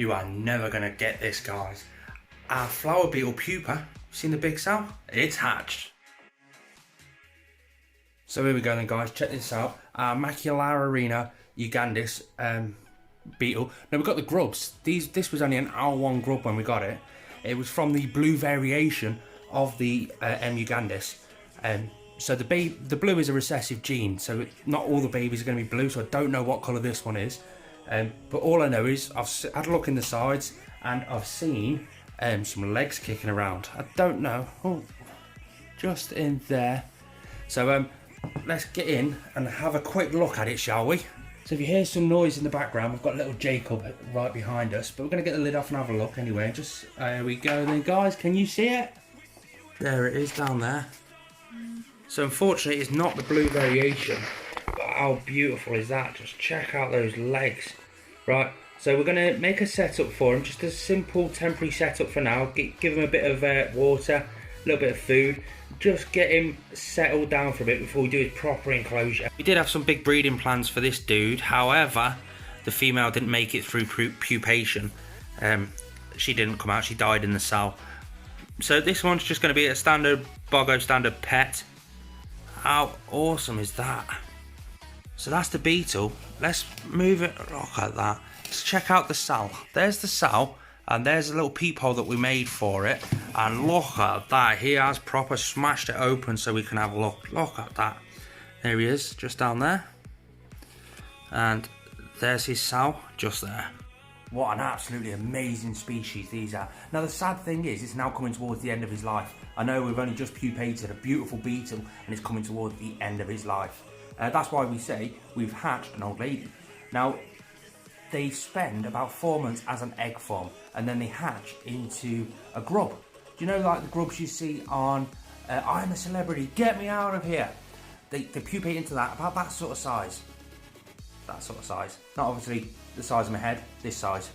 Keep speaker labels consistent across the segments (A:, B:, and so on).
A: You are never going to get this, guys. Our flower beetle pupa, seen the big cell? It's hatched. So here we go then, guys, check this out. Our m.Ugandisis beetle. Now we've got the grubs. This was only an R1 grub when we got it. It was from the blue variation of the m.Ugandisis. So the blue is a recessive gene, so not all the babies are going to be blue, so I don't know what colour this one is. But all I know is I've had a look in the sides and I've seen some legs kicking around. I don't know. Oh, just in there. So let's get in and have a quick look at it, shall we? So if you hear some noise in the background, we've got little Jacob right behind us, but we're going to get the lid off and have a look anyway. Just there we go then, guys. Can you see it? There it is down there. So unfortunately it's not the blue variation, but how beautiful is that? Just check out those legs. Right, so we're going to make a setup for him, just a simple temporary setup for now. Give him a bit of water, a little bit of food, just get him settled down for a bit before we do his proper enclosure. We did have some big breeding plans for this dude, however the female didn't make it through pupation. She didn't come out, she died in the cell. So this one's just going to be a standard Bogo standard pet. How awesome is that? So that's the beetle. Let's move it. Look at that. Let's check out the cell. There's the cell, and there's a little peephole that we made for it. And look at that. He has proper smashed it open so we can have a look. Look at that. There he is, just down there. And there's his cell, just there. What an absolutely amazing species these are. Now the sad thing is, it's now coming towards the end of his life. I know we've only just pupated a beautiful beetle and it's coming towards the end of his life. That's why we say we've hatched an old lady. Now, they spend about 4 months as an egg form and then they hatch into a grub. Do you know like the grubs you see on I'm a Celebrity, Get Me Out of Here? They pupate into that, about that sort of size. That sort of size. Not obviously the size of my head, this size.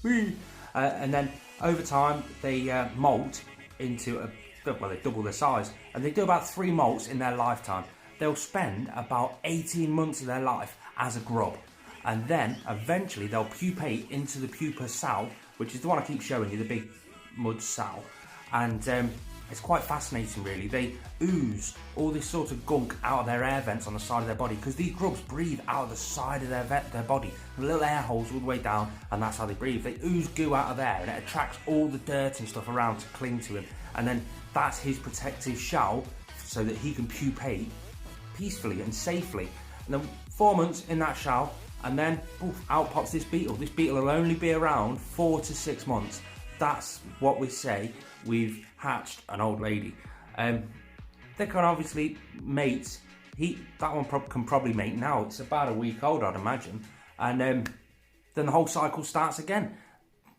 A: And then over time they molt into well, they double their size, and they do about 3 molts in their lifetime. They'll spend about 18 months of their life as a grub, and then eventually they'll pupate into the pupa cell, which is the one I keep showing you, the big mud cell. And it's quite fascinating really. They ooze all this sort of gunk out of their air vents on the side of their body, because these grubs breathe out of the side of their body, the little air holes all the way down, and that's how they breathe. They ooze goo out of there and it attracts all the dirt and stuff around to cling to him, and then that's his protective shell so that he can pupate peacefully and safely. And then 4 months in that shell, and then poof, out pops this beetle. This beetle will only be around 4 to 6 months. That's what we say we've hatched an old lady. They can obviously mate. That one can probably mate now. It's about a week old, I'd imagine. And then the whole cycle starts again.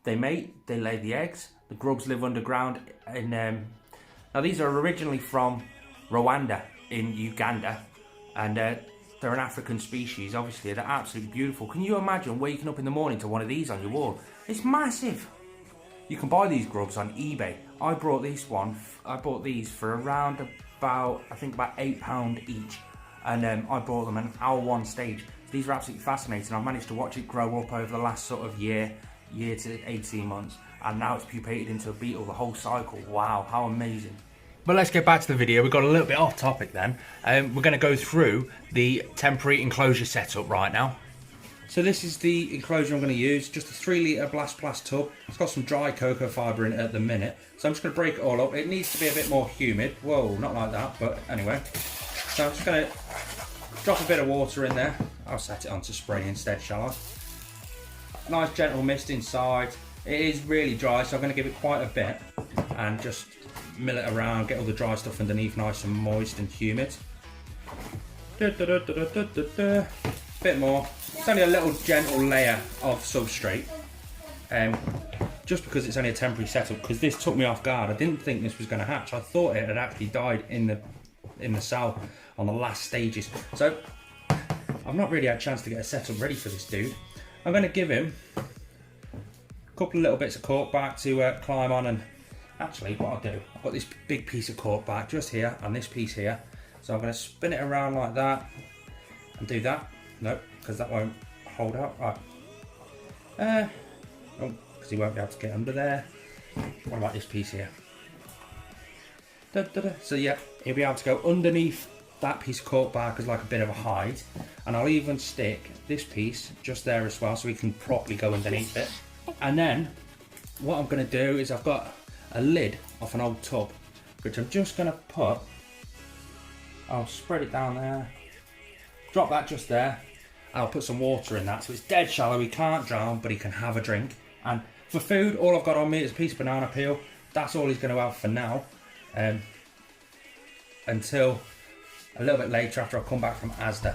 A: They mate, they lay the eggs. The grubs live underground. Now these are originally from Rwanda in Uganda, and they're an African species. Obviously, they're absolutely beautiful. Can you imagine waking up in the morning to one of these on your wall? It's massive. You can buy these grubs on eBay. I bought these for around about, I think about £8 each, and I bought them at R1 stage. These are absolutely fascinating. I've managed to watch it grow up over the last sort of year to 18 months, and now it's pupated into a beetle, the whole cycle. Wow, how amazing. But let's get back to the video. We got a little bit off topic then. We're going to go through the temporary enclosure setup right now. So this is the enclosure I'm going to use, just a 3 litre Blast Blast tub. It's got some dry cocoa fibre in it at the minute, so I'm just going to break it all up. It needs to be a bit more humid. Whoa, not like that, but anyway. So I'm just going to drop a bit of water in there. I'll set it on to spray instead, shall I? Nice gentle mist inside. It is really dry, so I'm going to give it quite a bit and just mill it around, get all the dry stuff underneath nice and moist and humid. Bit more. It's only a little gentle layer of substrate, just because it's only a temporary setup, because this took me off guard. I didn't think this was going to hatch. I thought it had actually died in the cell on the last stages. So I've not really had a chance to get a setup ready for this dude. I'm going to give him a couple of little bits of cork bark to climb on, and actually what I'll do, I've got this big piece of cork bark just here and this piece here, so I'm going to spin it around like that and do that. Nope, because that won't hold out. Right. Oh, because he won't be able to get under there. What about this piece here? So yeah, he'll be able to go underneath that piece of cork bark as like a bit of a hide, and I'll even stick this piece just there as well so he can properly go underneath it. And then what I'm going to do is I've got a lid off an old tub, which I'm just going to put, I'll spread it down there, drop that just there, and I'll put some water in that so it's dead shallow, he can't drown but he can have a drink. And for food, all I've got on me is a piece of banana peel. That's all he's going to have for now, until a little bit later after I come back from Asda.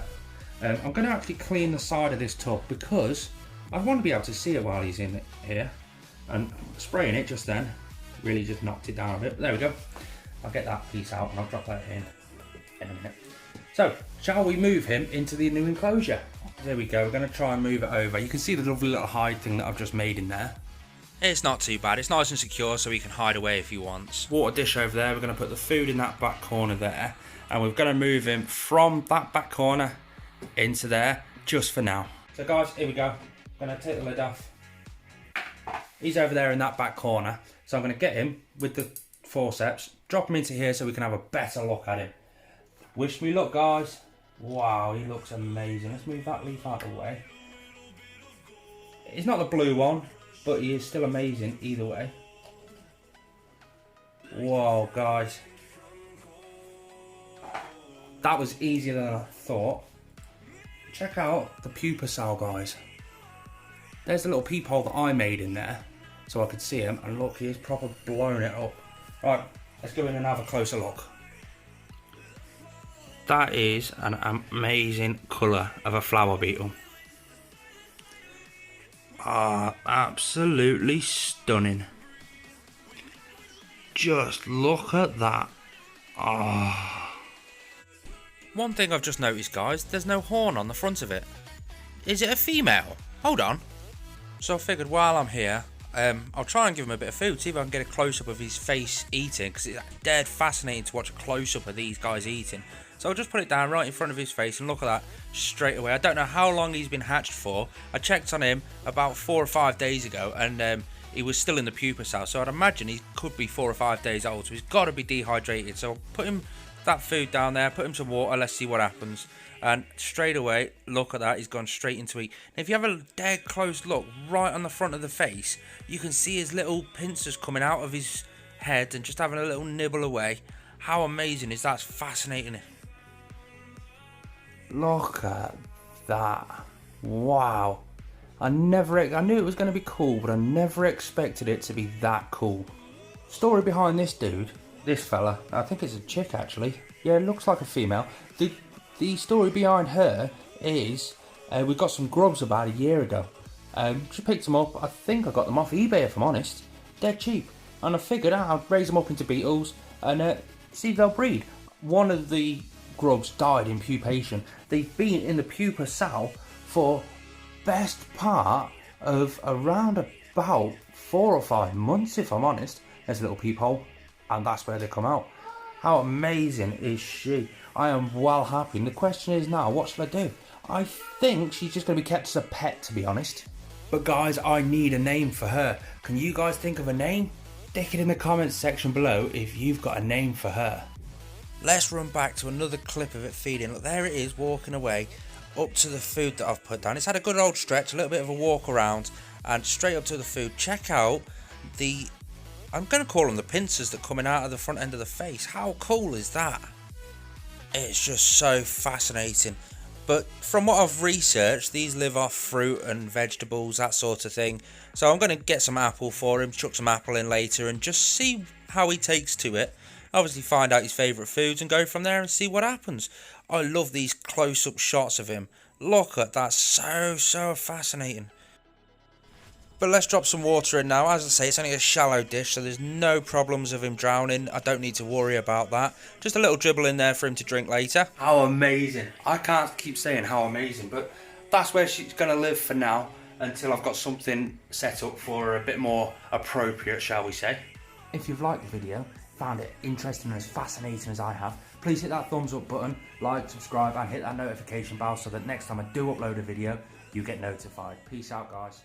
A: I'm going to actually clean the side of this tub because I want to be able to see it while he's in here, and spraying it just then really just knocked it down a bit. But there we go. I'll get that piece out and I'll drop that in a minute. So shall we move him into the new enclosure? There we go. We're going to try and move it over. You can see the lovely little hide thing that I've just made in there.
B: It's not too bad. It's nice and secure so he can hide away if he wants.
A: Water dish over there. We're going to put the food in that back corner there, and we're going to move him from that back corner into there just for now. So guys, here we go. I'm going to take the lid off. He's over there in that back corner, so I'm going to get him with the forceps, drop him into here so we can have a better look at him. Wish me luck, guys. Wow, he looks amazing. Let's move that leaf out of the way. It's not the blue one, but he is still amazing either way. Whoa, guys. That was easier than I thought. Check out the pupa cell, guys. There's the little peephole that I made in there so I could see him, and look, he's proper blown it up. Right, let's go in and have a closer look. That is an amazing colour of a flower beetle. Ah, absolutely stunning. Just look at that. Ah.
B: One thing I've just noticed, guys, there's no horn on the front of it. Is it a female? Hold on. So I figured while I'm here, I'll try and give him a bit of food, see if I can get a close-up of his face eating, because it's dead fascinating to watch a close-up of these guys eating. So I'll just put it down right in front of his face and look at that straight away. I don't know how long he's been hatched for. I checked on him about 4 or 5 days ago, and he was still in the pupa cell, so I'd imagine he could be 4 or 5 days old, so he's got to be dehydrated. So I'll put him that food down there, put him some water, let's see what happens. And straight away, look at that, he's gone straight into eat. Now, if you have a dead close look right on the front of the face, you can see his little pincers coming out of his head and just having a little nibble away. How amazing is that? It's fascinating.
A: Look at that. Wow. I knew it was going to be cool, but I never expected it to be that cool. Story behind this dude, this fella, I think it's a chick actually. Yeah, it looks like a female. The story behind her is we got some grubs about a year ago. She picked them up. I think I got them off eBay, if I'm honest. Dead cheap. And I figured I'd raise them up into beetles and see if they'll breed. One of the grubs died in pupation. They've been in the pupa cell for best part of around about 4 or 5 months, if I'm honest. There's a little peephole, and that's where they come out. How amazing is she? I am well happy. And the question is now, what shall I do? I think she's just going to be kept as a pet, to be honest. But guys, I need a name for her. Can you guys think of a name? Stick it in the comments section below if you've got a name for her.
B: Let's run back to another clip of it feeding. Look, there it is, walking away up to the food that I've put down. It's had a good old stretch, a little bit of a walk around, and straight up to the food. Check out the, I'm going to call them the pincers that are coming out of the front end of the face. How cool is that? It's just so fascinating. But from what I've researched, these live off fruit and vegetables, that sort of thing. So I'm going to get some apple for him, chuck some apple in later, and just see how he takes to it. Obviously find out his favourite foods and go from there and see what happens. I love these close-up shots of him. Look at that, so fascinating. But let's drop some water in now. As I say, it's only a shallow dish, so there's no problems of him drowning. I don't need to worry about that. Just a little dribble in there for him to drink later.
A: How amazing. I can't keep saying how amazing, but that's where she's going to live for now until I've got something set up for her a bit more appropriate, shall we say. If you've liked the video, found it interesting and as fascinating as I have, please hit that thumbs up button, like, subscribe and hit that notification bell so that next time I do upload a video, you get notified. Peace out, guys.